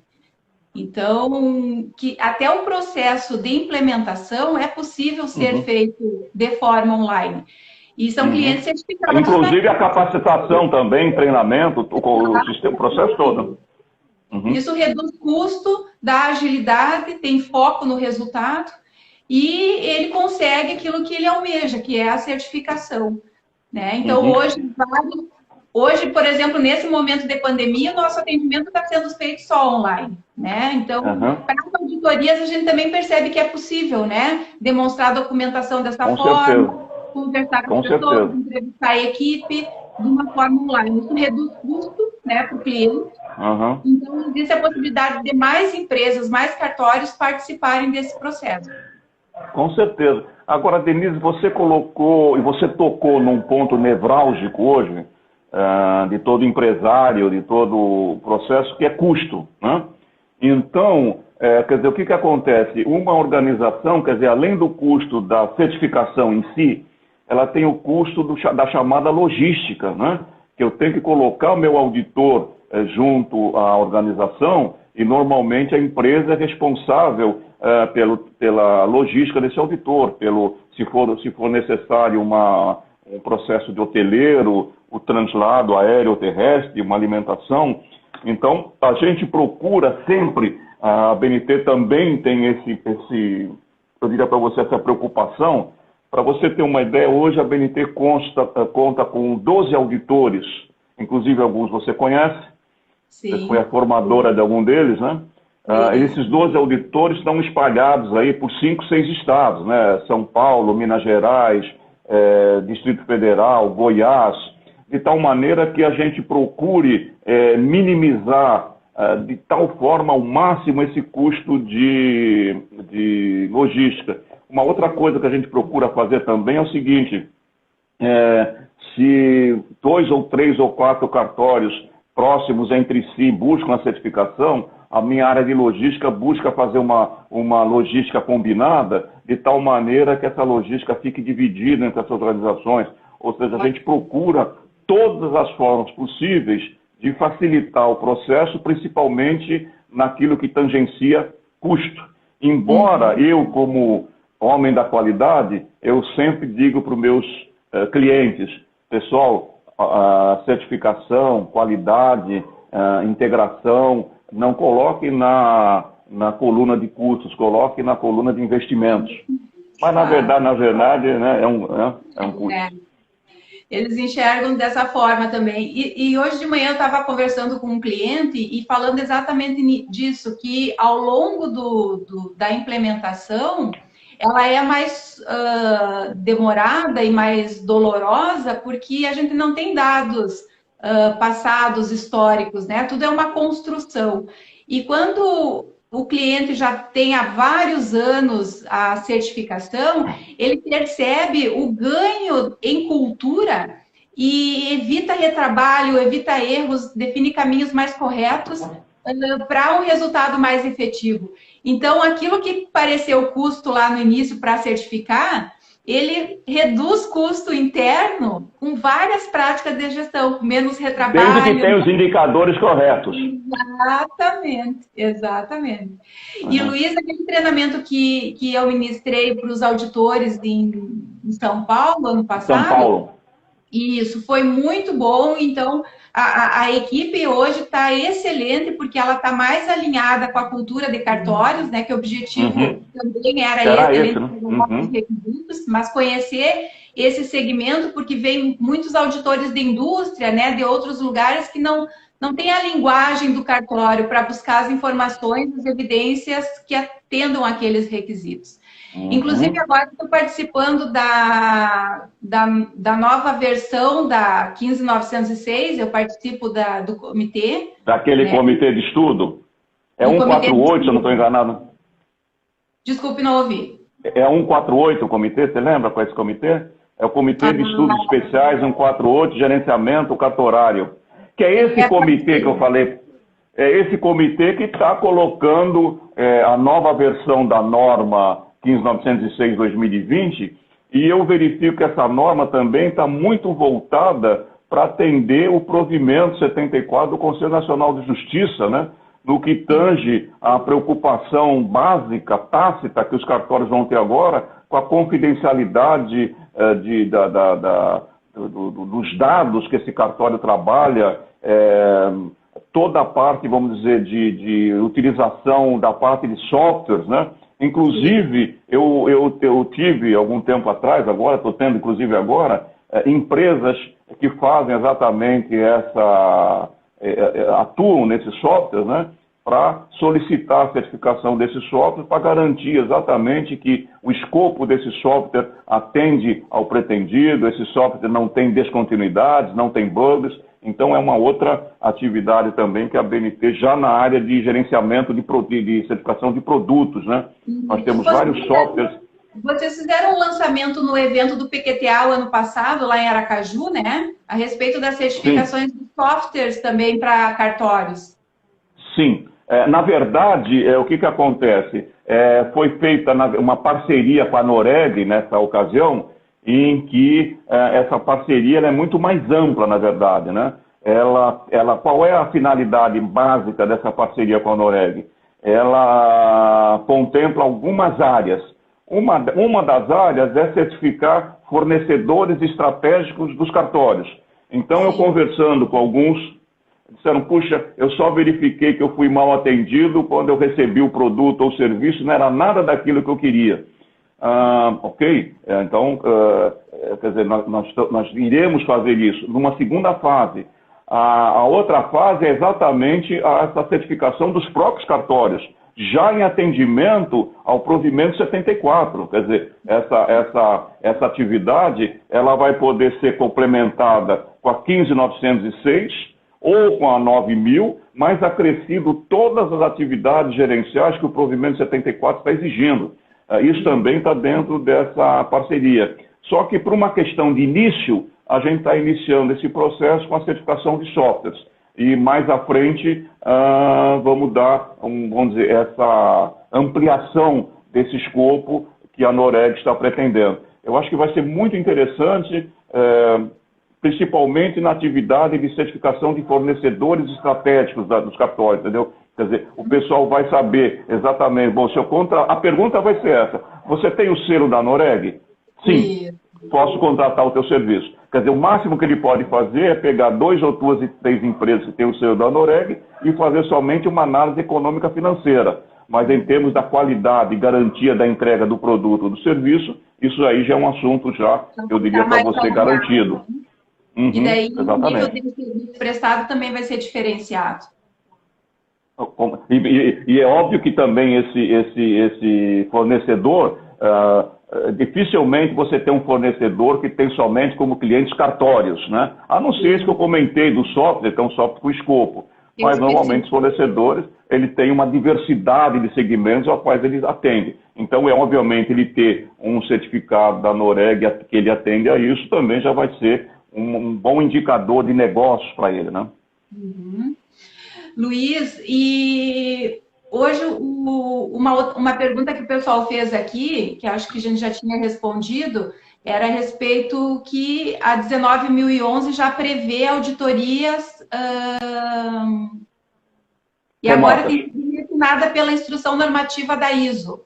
Então, que até o processo de implementação é possível ser feito de forma online. E são clientes certificados. Inclusive a capacitação também, treinamento, o sistema, o processo todo. Isso reduz custo, dá agilidade, tem foco no resultado e ele consegue aquilo que ele almeja, que é a certificação. Né? Então, hoje, por exemplo, nesse momento de pandemia, o nosso atendimento está sendo feito só online. Né? Então, para as auditorias, a gente também percebe que é possível, né? Demonstrar a documentação dessa forma. Certeza. Conversar com as pessoas, entrevistar a equipe de uma forma online. Isso reduz custo, né, para o cliente. Então, existe a possibilidade de mais empresas, mais cartórios participarem desse processo. Com certeza. Agora, Denise, você colocou e você tocou num ponto nevrálgico hoje, de todo empresário, de todo o processo, que é custo. Né? Então, quer dizer, o que acontece? Uma organização, quer dizer, além do custo da certificação em si, ela tem o custo da chamada logística, né? Que eu tenho que colocar o meu auditor junto à organização e normalmente a empresa é responsável pela logística desse auditor, se for necessário um processo de hoteleiro, o translado aéreo ou terrestre, uma alimentação. Então, a gente procura sempre, a BNT também tem eu diria para você, essa preocupação. Para você ter uma ideia, hoje a BNT conta com 12 auditores, inclusive alguns você conhece, Sim. Você foi a formadora de algum deles, né? Esses 12 auditores estão espalhados aí por 5, 6 estados, né? São Paulo, Minas Gerais, Distrito Federal, Goiás, de tal maneira que a gente procure minimizar de tal forma ao máximo esse custo de logística. Uma outra coisa que a gente procura fazer também é o seguinte, se 2 ou 3 ou 4 cartórios próximos entre si buscam a certificação, a minha área de logística busca fazer uma logística combinada, de tal maneira que essa logística fique dividida entre as organizações. Ou seja, a gente procura todas as formas possíveis de facilitar o processo, principalmente naquilo que tangencia custo. Embora eu, como homem da qualidade, eu sempre digo para os meus clientes, pessoal, certificação, qualidade, integração, não coloque na coluna de custos, coloque na coluna de investimentos. Mas, na verdade, né, é um custo. Eles enxergam dessa forma também. E hoje de manhã eu estava conversando com um cliente e falando exatamente disso, que ao longo da implementação, ela é mais demorada e mais dolorosa, porque a gente não tem dados passados, históricos, né? Tudo é uma construção. E quando o cliente já tem há vários anos a certificação, ele percebe o ganho em cultura e evita retrabalho, evita erros, define caminhos mais corretos para um resultado mais efetivo. Então, aquilo que pareceu custo lá no início para certificar, ele reduz custo interno com várias práticas de gestão, com menos retrabalho. Desde que tenha os indicadores corretos. Exatamente, exatamente. E, Luiz, aquele treinamento que eu ministrei para os auditores em São Paulo, ano passado... São Paulo. Isso, foi muito bom. Então, a equipe hoje está excelente, porque ela está mais alinhada com a cultura de cartórios, né? Que o objetivo também era esse, requisitos, mas conhecer esse segmento, porque vem muitos auditores de indústria, né? De outros lugares que não tem a linguagem do cartório para buscar as informações, as evidências que atendam aqueles requisitos. Inclusive, agora estou participando da nova versão da 15906, eu participo do comitê. Daquele comitê de estudo? É 148, se eu não estou enganado. Desculpe, não ouvi. É 148 o comitê, você lembra qual é esse comitê? É o Comitê de Estudos Especiais 148, Gerenciamento Cartorário. Que é esse comitê que eu falei, é esse comitê que está colocando a nova versão da norma 15906-2020, e eu verifico que essa norma também está muito voltada para atender o provimento 74 do Conselho Nacional de Justiça, né? No que tange a preocupação básica, tácita, que os cartórios vão ter agora com a confidencialidade dos dados que esse cartório trabalha, toda a parte, vamos dizer, de utilização da parte de softwares, né? Inclusive, eu tive, algum tempo atrás, agora, estou tendo inclusive agora, empresas que fazem exatamente atuam nesses softwares, né, para solicitar a certificação desses softwares, para garantir exatamente que o escopo desse software atende ao pretendido, esse software não tem descontinuidades, não tem bugs. Então, é uma outra atividade também que a BNT, já na área de gerenciamento de certificação de produtos, né? Nós temos vários softwares. Vocês fizeram um lançamento no evento do PQTA o ano passado, lá em Aracaju, né? A respeito das certificações de softwares também para cartórios. Sim. Na verdade, o que acontece? Foi feita uma parceria com a Noreg nessa ocasião, em que essa parceria é muito mais ampla, na verdade, né? Qual é a finalidade básica dessa parceria com a Noreg? Ela contempla algumas áreas. Uma das áreas é certificar fornecedores estratégicos dos cartórios. Então, eu conversando com alguns, disseram, puxa, eu só verifiquei que eu fui mal atendido quando eu recebi o produto ou serviço, não era nada daquilo que eu queria. Ok, então, quer dizer, nós iremos fazer isso numa segunda fase. A outra fase é exatamente essa certificação dos próprios cartórios, já em atendimento ao provimento 74. Quer dizer, essa atividade ela vai poder ser complementada com a 15906 ou com a 9000, mas acrescido todas as atividades gerenciais que o provimento 74 está exigindo. Isso também está dentro dessa parceria. Só que, por uma questão de início, a gente está iniciando esse processo com a certificação de softwares. e mais à frente vamos dar, vamos dizer, essa ampliação desse escopo que a Noreg está pretendendo. Eu acho que vai ser muito interessante, principalmente na atividade de certificação de fornecedores estratégicos dos cartórios, entendeu? Quer dizer, o pessoal vai saber exatamente, bom, a pergunta vai ser essa: você tem o selo da Noreg? Sim. Posso contratar o teu serviço. Quer dizer, o máximo que ele pode fazer é pegar 2 ou 2 e 3 empresas que têm o selo da Noreg e fazer somente uma análise econômica financeira. Mas em termos da qualidade e garantia da entrega do produto ou do serviço, isso aí já é um assunto já, eu diria para você, garantido. E daí o nível de serviço prestado também vai ser diferenciado. E é óbvio que também esse fornecedor, dificilmente você tem um fornecedor que tem somente como clientes cartórios, né? A não ser isso que eu comentei do software, que é um software com escopo. Mas normalmente os fornecedores, ele tem uma diversidade de segmentos aos quais eles atendem. Então, obviamente, ele ter um certificado da Noreg que ele atende a isso também já vai ser um bom indicador de negócios para ele, né? Luiz, e hoje uma pergunta que o pessoal fez aqui, que acho que a gente já tinha respondido, era a respeito que a 19.011 já prevê auditorias e agora tem que ser assinada pela instrução normativa da ISO.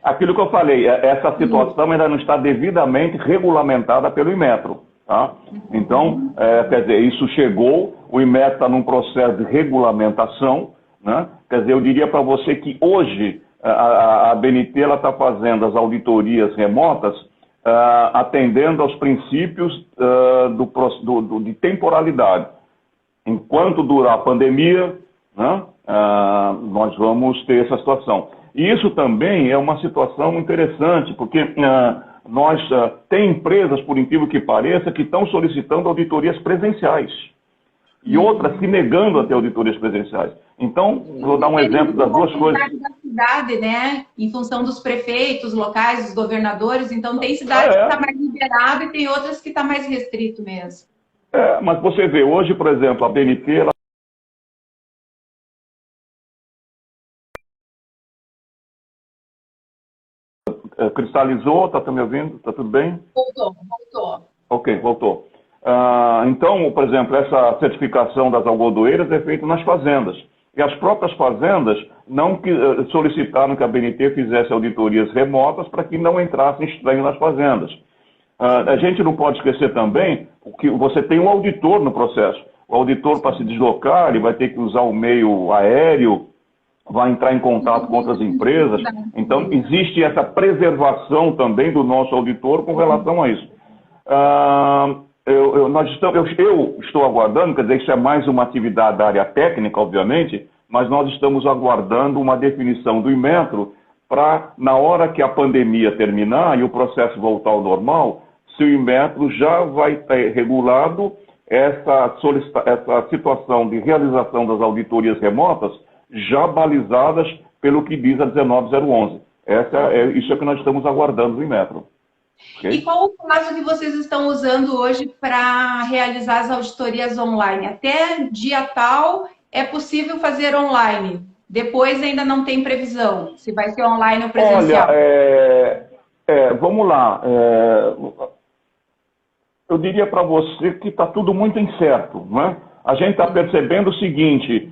Aquilo que eu falei, essa situação ainda não está devidamente regulamentada pelo Inmetro. Tá? Então, quer dizer, isso chegou, o Inmetro está num processo de regulamentação, né? Quer dizer, eu diria para você que hoje a ABNT está fazendo as auditorias remotas atendendo aos princípios de temporalidade. Enquanto durar a pandemia, né, nós vamos ter essa situação. E isso também é uma situação interessante, porque tem empresas, por incrível que pareça, que estão solicitando auditorias presenciais. E outras se negando a ter auditorias presenciais. Então, vou dar um exemplo das duas coisas. Da cidade, né? Em função dos prefeitos locais, dos governadores. Então, tem cidades que está mais liberado e tem outras que está mais restrito mesmo. Mas você vê, hoje, por exemplo, a BNT, ela cristalizou, está me ouvindo? Está tudo bem? Voltou. Ok, voltou. Então, por exemplo, essa certificação das algodoeiras é feita nas fazendas. E as próprias fazendas não solicitaram que a BNT fizesse auditorias remotas para que não entrassem estranhos nas fazendas. A gente não pode esquecer também que você tem um auditor no processo. O auditor, para se deslocar, ele vai ter que usar o meio aéreo, vai entrar em contato com outras empresas. Então, existe essa preservação também do nosso auditor com relação a isso. Eu estou aguardando, quer dizer, isso é mais uma atividade da área técnica, obviamente, mas nós estamos aguardando uma definição do Inmetro para, na hora que a pandemia terminar e o processo voltar ao normal, se o Inmetro já vai ter regulado essa situação de realização das auditorias remotas já balizadas pelo que diz a 19.011. Isso é que nós estamos aguardando do Inmetro. Okay? E qual o prazo que vocês estão usando hoje para realizar as auditorias online? Até dia tal é possível fazer online. Depois ainda não tem previsão, se vai ser online ou presencial. Olha, vamos lá. Eu diria para você que está tudo muito incerto, não é? A gente está percebendo o seguinte,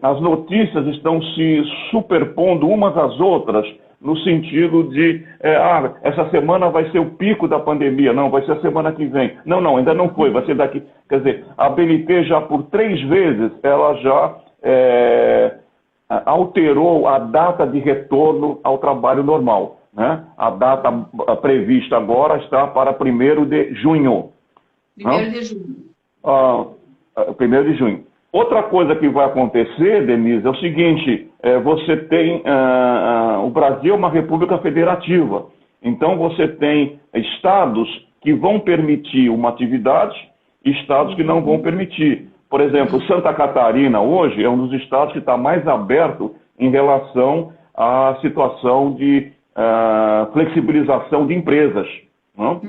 as notícias estão se superpondo umas às outras, no sentido de, essa semana vai ser o pico da pandemia, não, vai ser a semana que vem. Não, ainda não foi, vai ser daqui. Quer dizer, a BNT já por 3 vezes, ela já alterou a data de retorno ao trabalho normal. Né? A data prevista agora está para 1º de junho. 1º de junho. 1º de junho. Outra coisa que vai acontecer, Denise, é o seguinte, você tem, o Brasil é uma república federativa, então você tem estados que vão permitir uma atividade e estados que não vão permitir. Por exemplo, Santa Catarina hoje é um dos estados que está mais aberto em relação à situação de flexibilização de empresas. Não?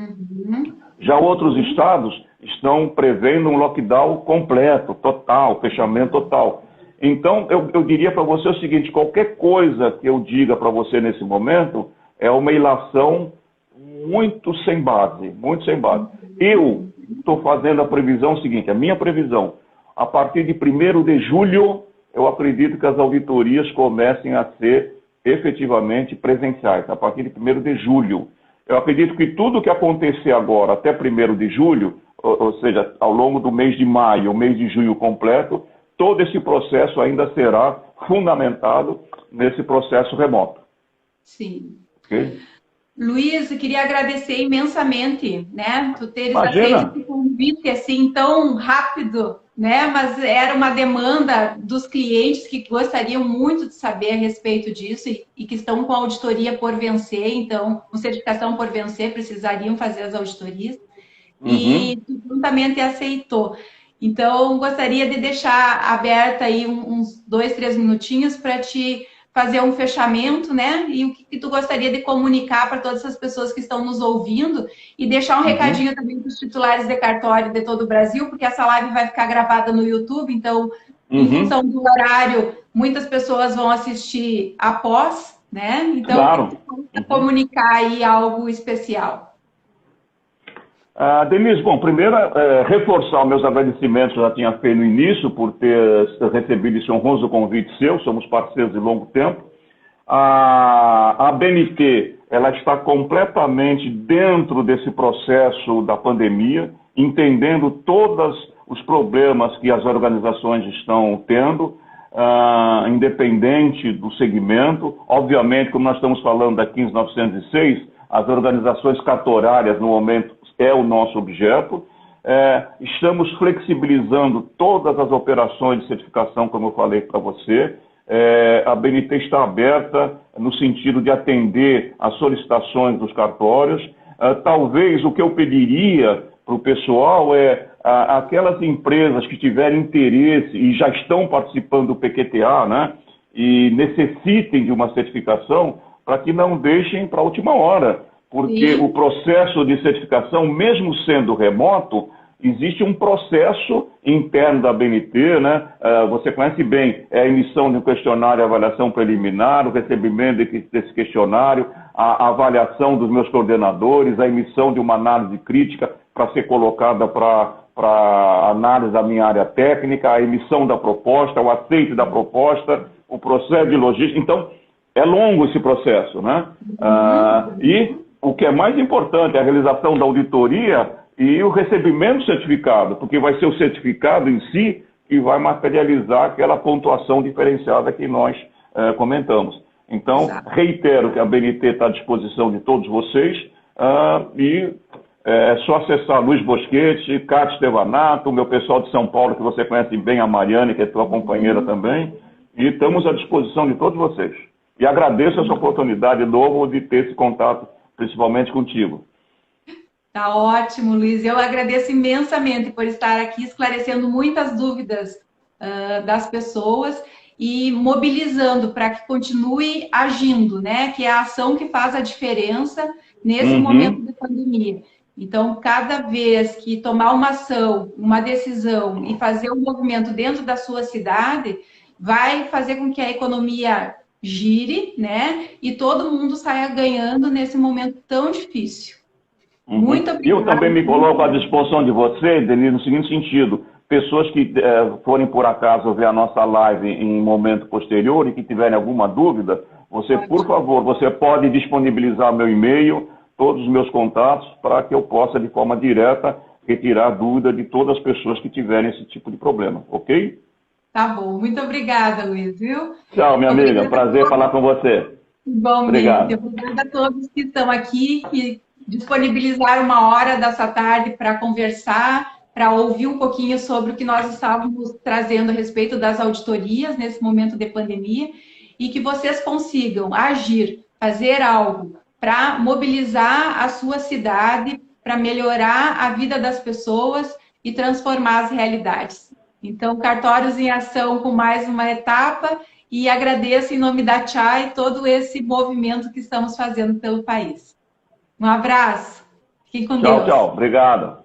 Já outros estados estão prevendo um lockdown completo, total, fechamento total. Então, eu diria para você o seguinte, qualquer coisa que eu diga para você nesse momento é uma ilação muito sem base, muito sem base. Eu estou fazendo a previsão seguinte, a minha previsão, a partir de 1º de julho, eu acredito que as auditorias comecem a ser efetivamente presenciais, a partir de 1º de julho. Eu acredito que tudo que acontecer agora até 1º de julho, ou seja, ao longo do mês de maio, o mês de junho completo, todo esse processo ainda será fundamentado nesse processo remoto. Sim. Okay? Luiz, eu queria agradecer imensamente, né, tu teres Imagina. aceito esse convite assim tão rápido, né, mas era uma demanda dos clientes que gostariam muito de saber a respeito disso e que estão com a auditoria por vencer, então, com certificação por vencer, precisariam fazer as auditorias, e tu prontamente aceitou. Então, gostaria de deixar aberta aí uns 2, 3 minutinhos para te fazer um fechamento, né? E o que tu gostaria de comunicar para todas as pessoas que estão nos ouvindo e deixar um recadinho também para os titulares de cartório de todo o Brasil, porque essa live vai ficar gravada no YouTube, então, em função do horário, muitas pessoas vão assistir após, né? Então, claro. Comunicar aí algo especial. Denise, bom, primeiro, reforçar meus agradecimentos, eu já tinha feito no início, por ter recebido esse honroso convite seu, somos parceiros de longo tempo. A BNT, ela está completamente dentro desse processo da pandemia, entendendo todos os problemas que as organizações estão tendo, independente do segmento. Obviamente, como nós estamos falando da 15906, as organizações cartorárias, no momento, é o nosso objeto. Estamos flexibilizando todas as operações de certificação, como eu falei para você. A BNT está aberta no sentido de atender às solicitações dos cartórios. Talvez o que eu pediria para o pessoal aquelas empresas que tiverem interesse e já estão participando do PQTA, né, e necessitem de uma certificação, para que não deixem para a última hora, porque o processo de certificação, mesmo sendo remoto, existe um processo interno da BNT, né? Você conhece bem, a emissão de um questionário, a avaliação preliminar, o recebimento desse questionário, a avaliação dos meus coordenadores, a emissão de uma análise crítica para ser colocada para análise da minha área técnica, a emissão da proposta, o aceite da proposta, o processo de logística. Então, é longo esse processo, né? E o que é mais importante é a realização da auditoria e o recebimento do certificado, porque vai ser o certificado em si que vai materializar aquela pontuação diferenciada que nós comentamos. Então, reitero que a BNT está à disposição de todos vocês e é só acessar Luiz Boschetti, Cátia Estevanato, o meu pessoal de São Paulo, que você conhece bem, a Mariane, que é tua companheira também, e estamos à disposição de todos vocês. E agradeço essa oportunidade de novo de ter esse contato, principalmente contigo. Tá ótimo, Luiz. Eu agradeço imensamente por estar aqui esclarecendo muitas dúvidas das pessoas e mobilizando para que continue agindo, né? Que é a ação que faz a diferença nesse momento de pandemia. Então, cada vez que tomar uma ação, uma decisão e fazer um movimento dentro da sua cidade, vai fazer com que a economia gire, né? E todo mundo saia ganhando nesse momento tão difícil. Muito obrigada. Eu também me coloco à disposição de você, Denise, no seguinte sentido. Pessoas que forem, por acaso, ver a nossa live em momento posterior e que tiverem alguma dúvida, você, por favor, você pode disponibilizar meu e-mail, todos os meus contatos, para que eu possa, de forma direta, retirar a dúvida de todas as pessoas que tiverem esse tipo de problema, ok? Tá bom. Muito obrigada, Luiz, viu? Tchau, minha amiga. Prazer falar com você. Igualmente. Obrigada a todos que estão aqui, que disponibilizaram uma hora dessa tarde para conversar, para ouvir um pouquinho sobre o que nós estávamos trazendo a respeito das auditorias nesse momento de pandemia e que vocês consigam agir, fazer algo para mobilizar a sua cidade, para melhorar a vida das pessoas e transformar as realidades. Então, Cartórios em Ação com mais uma etapa e agradeço em nome da Chai todo esse movimento que estamos fazendo pelo país. Um abraço. Fiquem com Tchau, Deus. tchau. Obrigado.